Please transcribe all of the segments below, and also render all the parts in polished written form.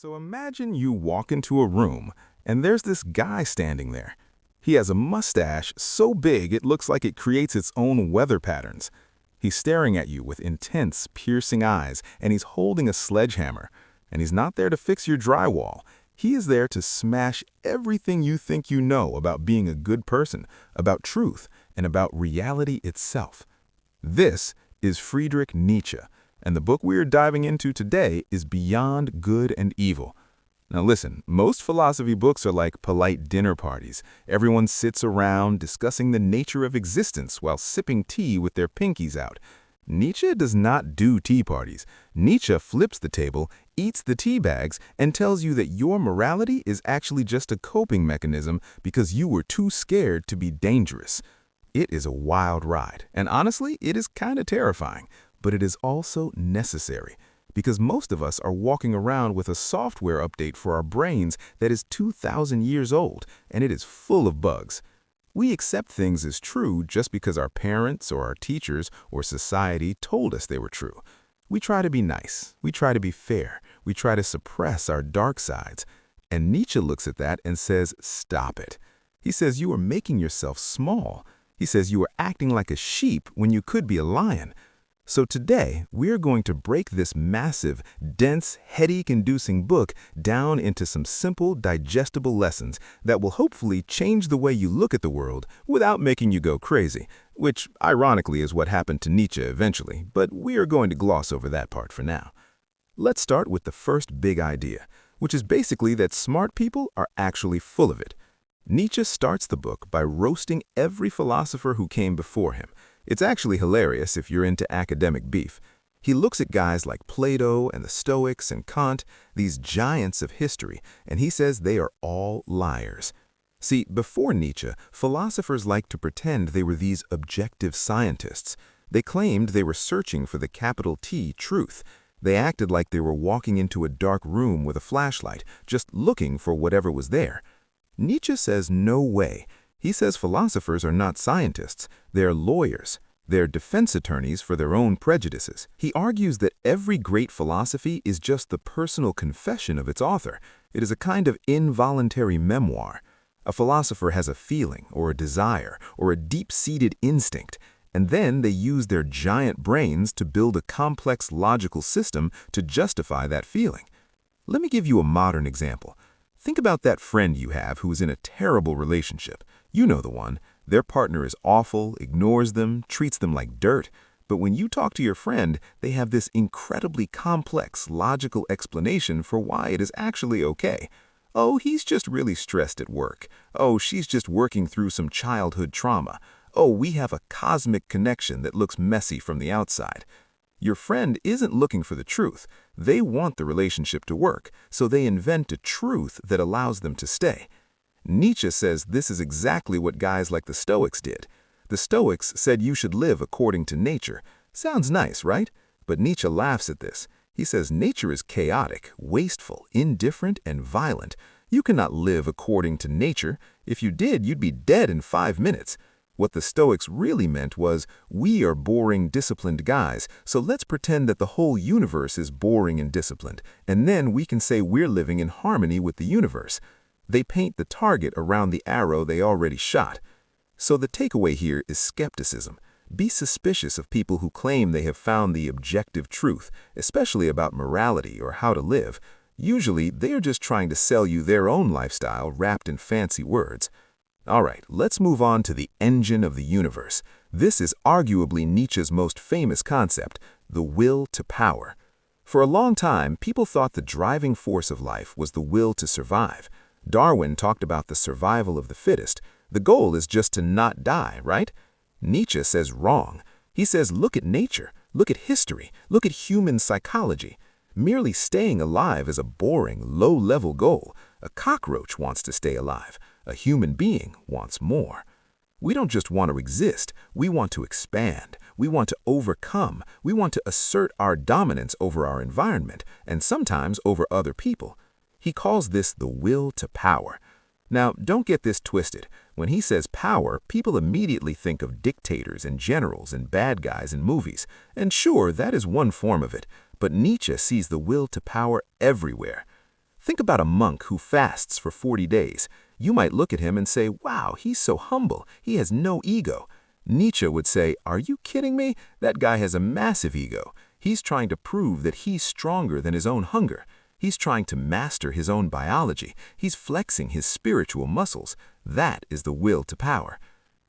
So imagine you walk into a room and there's this guy standing there. He has a mustache so big it looks like it creates its own weather patterns. He's staring at you with intense, piercing eyes, and he's holding a sledgehammer. And he's not there to fix your drywall. He is there to smash everything you think you know about being a good person, about truth, and about reality itself. This is Friedrich Nietzsche, and the book we are diving into today is Beyond Good and Evil. Now listen, most philosophy books are like polite dinner parties. Everyone sits around discussing the nature of existence while sipping tea with their pinkies out. Nietzsche does not do tea parties. Nietzsche flips the table, eats the tea bags, and tells you that your morality is actually just a coping mechanism because you were too scared to be dangerous. It is a wild ride, and honestly, it is kind of terrifying, but it is also necessary. Because most of us are walking around with a software update for our brains that is 2,000 years old, and it is full of bugs. We accept things as true just because our parents or our teachers or society told us they were true. We try to be nice, we try to be fair, we try to suppress our dark sides. And Nietzsche looks at that and says, stop it. He says you are making yourself small. He says you are acting like a sheep when you could be a lion. So today, we are going to break this massive, dense, headache-inducing book down into some simple, digestible lessons that will hopefully change the way you look at the world without making you go crazy, which ironically is what happened to Nietzsche eventually, but we are going to gloss over that part for now. Let's start with the first big idea, which is basically that smart people are actually full of it. Nietzsche starts the book by roasting every philosopher who came before him. It's actually hilarious if you're into academic beef. He looks at guys like Plato and the Stoics and Kant, these giants of history, and he says they are all liars. See, before Nietzsche, philosophers liked to pretend they were these objective scientists. They claimed they were searching for the capital T truth. They acted like they were walking into a dark room with a flashlight, just looking for whatever was there. Nietzsche says no way. He says philosophers are not scientists, they're lawyers. They're defense attorneys for their own prejudices. He argues that every great philosophy is just the personal confession of its author. It is a kind of involuntary memoir. A philosopher has a feeling, or a desire, or a deep-seated instinct, and then they use their giant brains to build a complex logical system to justify that feeling. Let me give you a modern example. Think about that friend you have who is in a terrible relationship. You know the one. Their partner is awful, ignores them, treats them like dirt. But when you talk to your friend, they have this incredibly complex, logical explanation for why it is actually okay. Oh, he's just really stressed at work. Oh, she's just working through some childhood trauma. Oh, we have a cosmic connection that looks messy from the outside. Your friend isn't looking for the truth. They want the relationship to work, so they invent a truth that allows them to stay. Nietzsche says this is exactly what guys like the Stoics did. The Stoics said you should live according to nature. Sounds nice, right? But Nietzsche laughs at this. He says nature is chaotic, wasteful, indifferent, and violent. You cannot live according to nature. If you did, you'd be dead in 5 minutes. What the Stoics really meant was, we are boring, disciplined guys, so let's pretend that the whole universe is boring and disciplined, and then we can say we're living in harmony with the universe. They paint the target around the arrow they already shot. So the takeaway here is skepticism. Be suspicious of people who claim they have found the objective truth, especially about morality or how to live. Usually, they are just trying to sell you their own lifestyle wrapped in fancy words. All right, let's move on to the engine of the universe. This is arguably Nietzsche's most famous concept, the will to power. For a long time, people thought the driving force of life was the will to survive. Darwin talked about the survival of the fittest. The goal is just to not die, right? Nietzsche says wrong. He says look at nature, look at history, look at human psychology. Merely staying alive is a boring, low-level goal. A cockroach wants to stay alive. A human being wants more. We don't just want to exist, we want to expand. We want to overcome. We want to assert our dominance over our environment, and sometimes over other people. He calls this the will to power. Now, don't get this twisted. When he says power, people immediately think of dictators and generals and bad guys in movies. And sure, that is one form of it, but Nietzsche sees the will to power everywhere. Think about a monk who fasts for 40 days. You might look at him and say, wow, he's so humble, he has no ego. Nietzsche would say, are you kidding me? That guy has a massive ego. He's trying to prove that he's stronger than his own hunger. He's trying to master his own biology. He's flexing his spiritual muscles. That is the will to power.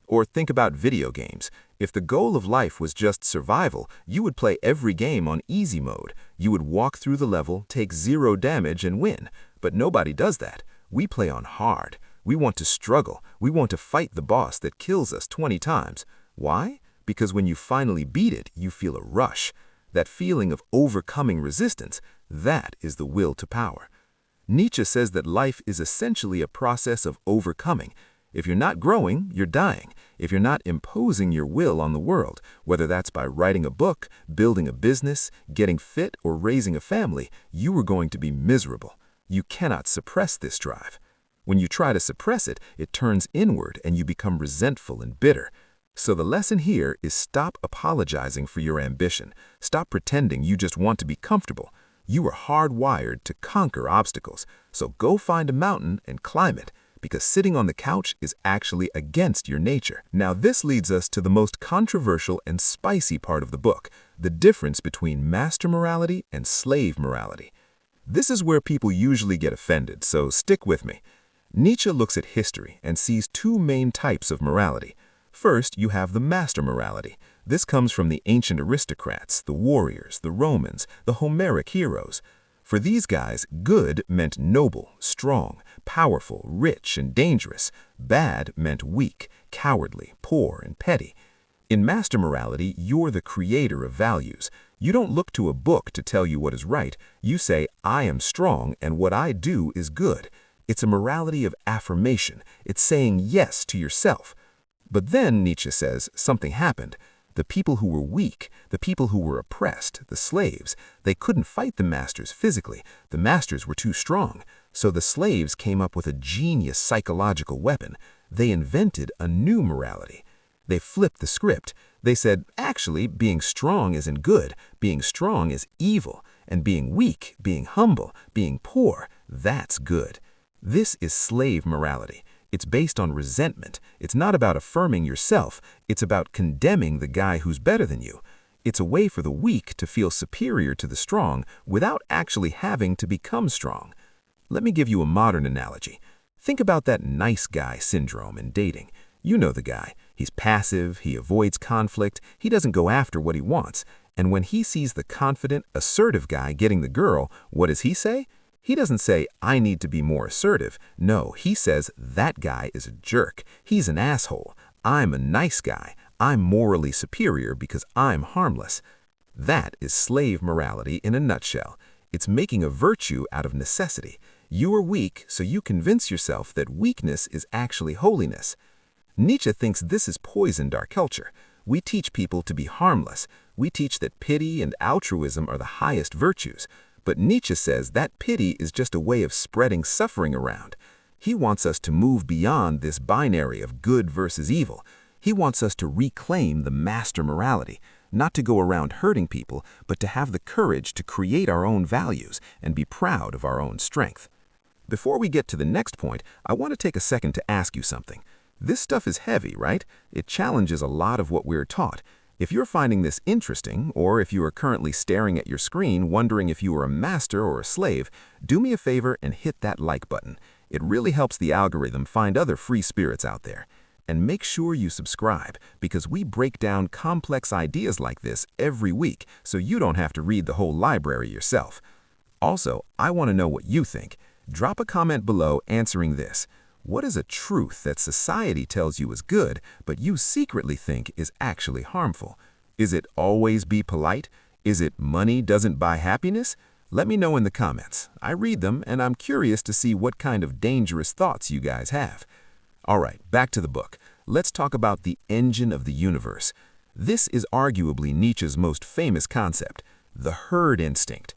Or think about video games. If the goal of life was just survival, you would play every game on easy mode. You would walk through the level, take 0 damage, and win. But nobody does that. We play on hard. We want to struggle. We want to fight the boss that kills us 20 times. Why? Because when you finally beat it, you feel a rush. That feeling of overcoming resistance, that is the will to power. Nietzsche says that life is essentially a process of overcoming. If you're not growing, you're dying. If you're not imposing your will on the world, whether that's by writing a book, building a business, getting fit, or raising a family, you are going to be miserable. You cannot suppress this drive. When you try to suppress it, it turns inward and you become resentful and bitter. So the lesson here is stop apologizing for your ambition. Stop pretending you just want to be comfortable. You are hardwired to conquer obstacles. So go find a mountain and climb it, because sitting on the couch is actually against your nature. Now this leads us to the most controversial and spicy part of the book, the difference between master morality and slave morality. This is where people usually get offended, so stick with me. Nietzsche looks at history and sees 2 main types of morality. First, you have the master morality. This comes from the ancient aristocrats, the warriors, the Romans, the Homeric heroes. For these guys, good meant noble, strong, powerful, rich, and dangerous. Bad meant weak, cowardly, poor, and petty. In master morality, you're the creator of values. You don't look to a book to tell you what is right. You say, I am strong and what I do is good. It's a morality of affirmation. It's saying yes to yourself. But then, Nietzsche says, something happened. The people who were weak, the people who were oppressed, the slaves, they couldn't fight the masters physically. The masters were too strong. So the slaves came up with a genius psychological weapon. They invented a new morality. They flipped the script. They said, actually, being strong isn't good. Being strong is evil. And being weak, being humble, being poor, that's good. This is slave morality. It's based on resentment. It's not about affirming yourself. It's about condemning the guy who's better than you. It's a way for the weak to feel superior to the strong without actually having to become strong. Let me give you a modern analogy. Think about that nice guy syndrome in dating. You know the guy. He's passive, he avoids conflict, he doesn't go after what he wants. And when he sees the confident, assertive guy getting the girl, what does he say? He doesn't say, I need to be more assertive. No, he says, that guy is a jerk. He's an asshole. I'm a nice guy. I'm morally superior because I'm harmless. That is slave morality in a nutshell. It's making a virtue out of necessity. You are weak, so you convince yourself that weakness is actually holiness. Nietzsche thinks this has poisoned our culture. We teach people to be harmless. We teach that pity and altruism are the highest virtues. But Nietzsche says that pity is just a way of spreading suffering around. He wants us to move beyond this binary of good versus evil. He wants us to reclaim the master morality, not to go around hurting people, but to have the courage to create our own values and be proud of our own strength. Before we get to the next point, I want to take a second to ask you something. This stuff is heavy, right? It challenges a lot of what we're taught. If you're finding this interesting, or if you are currently staring at your screen wondering if you are a master or a slave, do me a favor and hit that like button. It really helps the algorithm find other free spirits out there. And make sure you subscribe, because we break down complex ideas like this every week, so you don't have to read the whole library yourself. Also, I want to know what you think. Drop a comment below answering this. What is a truth that society tells you is good, but you secretly think is actually harmful? Is it always be polite? Is it money doesn't buy happiness? Let me know in the comments. I read them, and I'm curious to see what kind of dangerous thoughts you guys have. All right, back to the book. Let's talk about the engine of the universe. This is arguably Nietzsche's most famous concept, the herd instinct.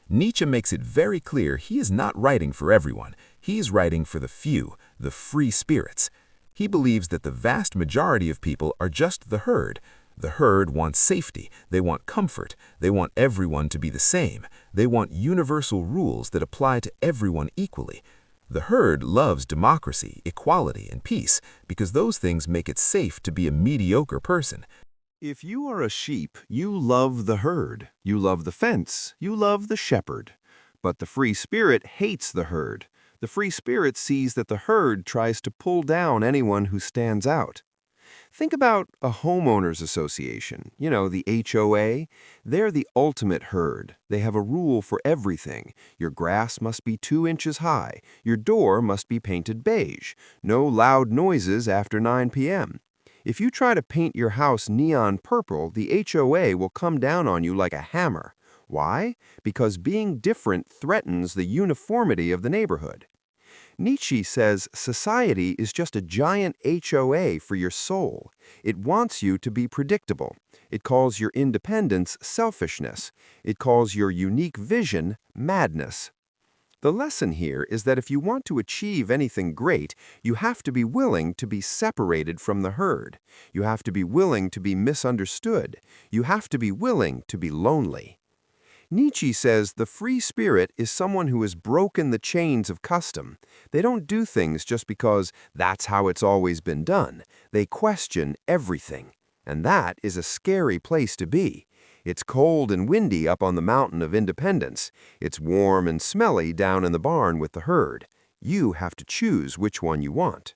Nietzsche makes it very clear he is not writing for everyone. He is writing for the few, the free spirits. He believes that the vast majority of people are just the herd. The herd wants safety, they want comfort, they want everyone to be the same, they want universal rules that apply to everyone equally. The herd loves democracy, equality, and peace because those things make it safe to be a mediocre person. If you are a sheep, you love the herd. You love the fence. You love the shepherd. But the free spirit hates the herd. The free spirit sees that the herd tries to pull down anyone who stands out. Think about a homeowners association, the HOA. They're the ultimate herd. They have a rule for everything. Your grass must be 2 inches high. Your door must be painted beige. No loud noises after 9 p.m. If you try to paint your house neon purple, the HOA will come down on you like a hammer. Why? Because being different threatens the uniformity of the neighborhood. Nietzsche says society is just a giant HOA for your soul. It wants you to be predictable. It calls your independence selfishness. It calls your unique vision madness. The lesson here is that if you want to achieve anything great, you have to be willing to be separated from the herd. You have to be willing to be misunderstood. You have to be willing to be lonely. Nietzsche says the free spirit is someone who has broken the chains of custom. They don't do things just because that's how it's always been done. They question everything. And that is a scary place to be. It's cold and windy up on the mountain of independence. It's warm and smelly down in the barn with the herd. You have to choose which one you want.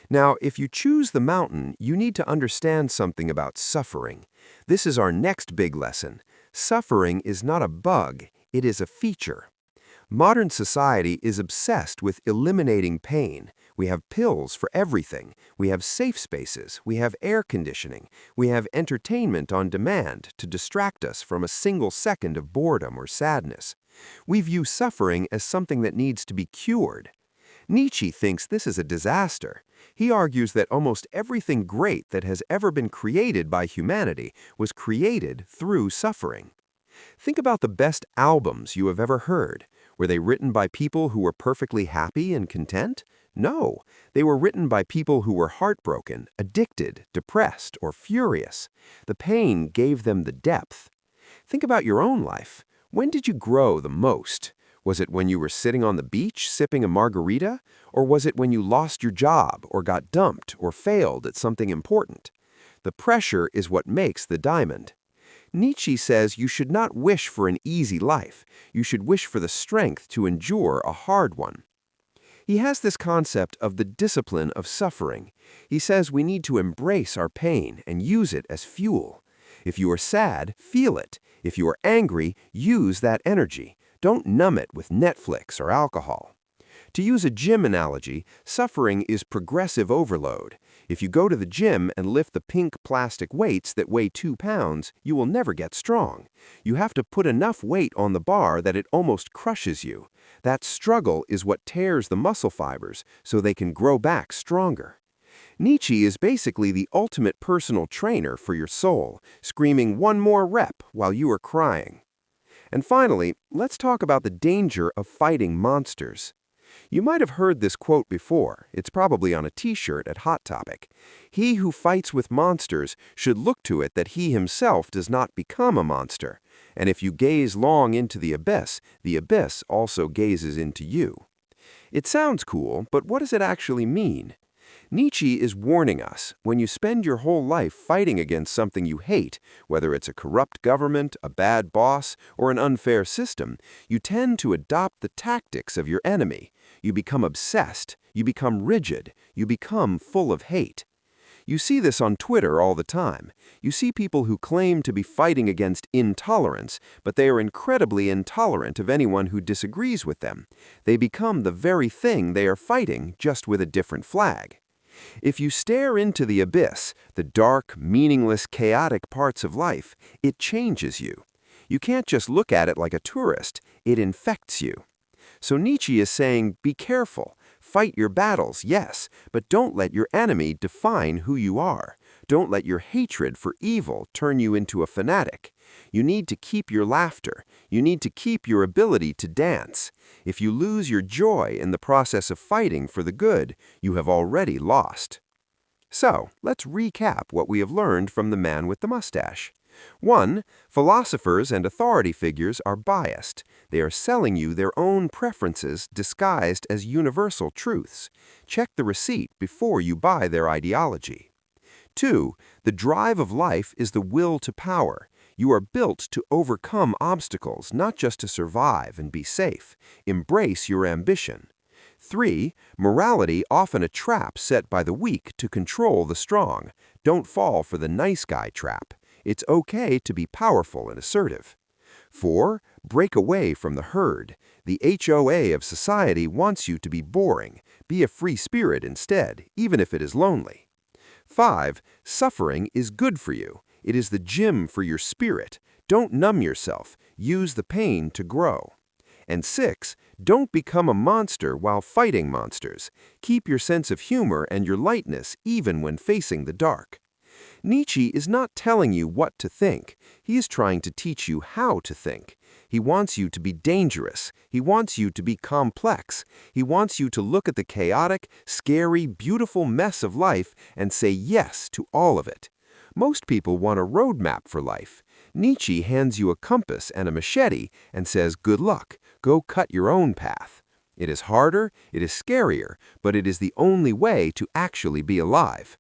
Now, if you choose the mountain, you need to understand something about suffering. This is our next big lesson. Suffering is not a bug, it is a feature. Modern society is obsessed with eliminating pain. We have pills for everything. We have safe spaces. We have air conditioning. We have entertainment on demand to distract us from a single second of boredom or sadness. We view suffering as something that needs to be cured. Nietzsche thinks this is a disaster. He argues that almost everything great that has ever been created by humanity was created through suffering. Think about the best albums you have ever heard. Were they written by people who were perfectly happy and content? No, they were written by people who were heartbroken, addicted, depressed, or furious. The pain gave them the depth. Think about your own life. When did you grow the most? Was it when you were sitting on the beach sipping a margarita? Or was it when you lost your job or got dumped or failed at something important? The pressure is what makes the diamond. Nietzsche says you should not wish for an easy life. You should wish for the strength to endure a hard one. He has this concept of the discipline of suffering. He says we need to embrace our pain and use it as fuel. If you are sad, feel it. If you are angry, use that energy. Don't numb it with Netflix or alcohol. To use a gym analogy, suffering is progressive overload. If you go to the gym and lift the pink plastic weights that weigh 2 pounds, you will never get strong. You have to put enough weight on the bar that it almost crushes you. That struggle is what tears the muscle fibers so they can grow back stronger. Nietzsche is basically the ultimate personal trainer for your soul, screaming one more rep while you are crying. And finally, let's talk about the danger of fighting monsters. You might have heard this quote before. It's probably on a t-shirt at Hot Topic. He who fights with monsters should look to it that he himself does not become a monster. And if you gaze long into the abyss also gazes into you. It sounds cool, but what does it actually mean? Nietzsche is warning us, when you spend your whole life fighting against something you hate, whether it's a corrupt government, a bad boss, or an unfair system, you tend to adopt the tactics of your enemy. You become obsessed, you become rigid, you become full of hate. You see this on Twitter all the time. You see people who claim to be fighting against intolerance, but they are incredibly intolerant of anyone who disagrees with them. They become the very thing they are fighting, just with a different flag. If you stare into the abyss, the dark, meaningless, chaotic parts of life, it changes you. You can't just look at it like a tourist, it infects you. So Nietzsche is saying, be careful. Fight your battles, yes, but don't let your enemy define who you are. Don't let your hatred for evil turn you into a fanatic. You need to keep your laughter. You need to keep your ability to dance. If you lose your joy in the process of fighting for the good, you have already lost. So, let's recap what we have learned from the man with the mustache. 1. Philosophers and authority figures are biased. They are selling you their own preferences disguised as universal truths. Check the receipt before you buy their ideology. 2. The drive of life is the will to power. You are built to overcome obstacles, not just to survive and be safe. Embrace your ambition. 3. Morality often a trap set by the weak to control the strong. Don't fall for the nice guy trap. It's okay to be powerful and assertive. 4. Break away from the herd. The HOA of society wants you to be boring. Be a free spirit instead, even if it is lonely. 5. Suffering is good for you. It is the gym for your spirit. Don't numb yourself. Use the pain to grow. And 6. Don't become a monster while fighting monsters. Keep your sense of humor and your lightness even when facing the dark. Nietzsche is not telling you what to think. He is trying to teach you how to think. He wants you to be dangerous. He wants you to be complex. He wants you to look at the chaotic, scary, beautiful mess of life and say yes to all of it. Most people want a roadmap for life. Nietzsche hands you a compass and a machete and says, good luck, go cut your own path. It is harder, it is scarier, but it is the only way to actually be alive.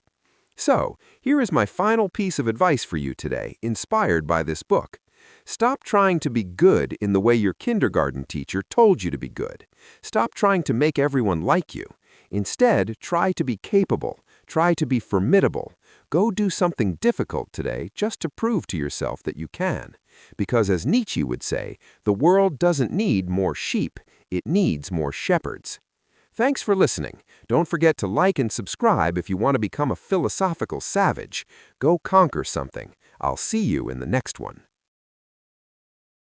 So, here is my final piece of advice for you today, inspired by this book. Stop trying to be good in the way your kindergarten teacher told you to be good. Stop trying to make everyone like you. Instead, try to be capable. Try to be formidable. Go do something difficult today just to prove to yourself that you can. Because as Nietzsche would say, the world doesn't need more sheep, it needs more shepherds. Thanks for listening. Don't forget to like and subscribe if you want to become a philosophical savage. Go conquer something. I'll see you in the next one.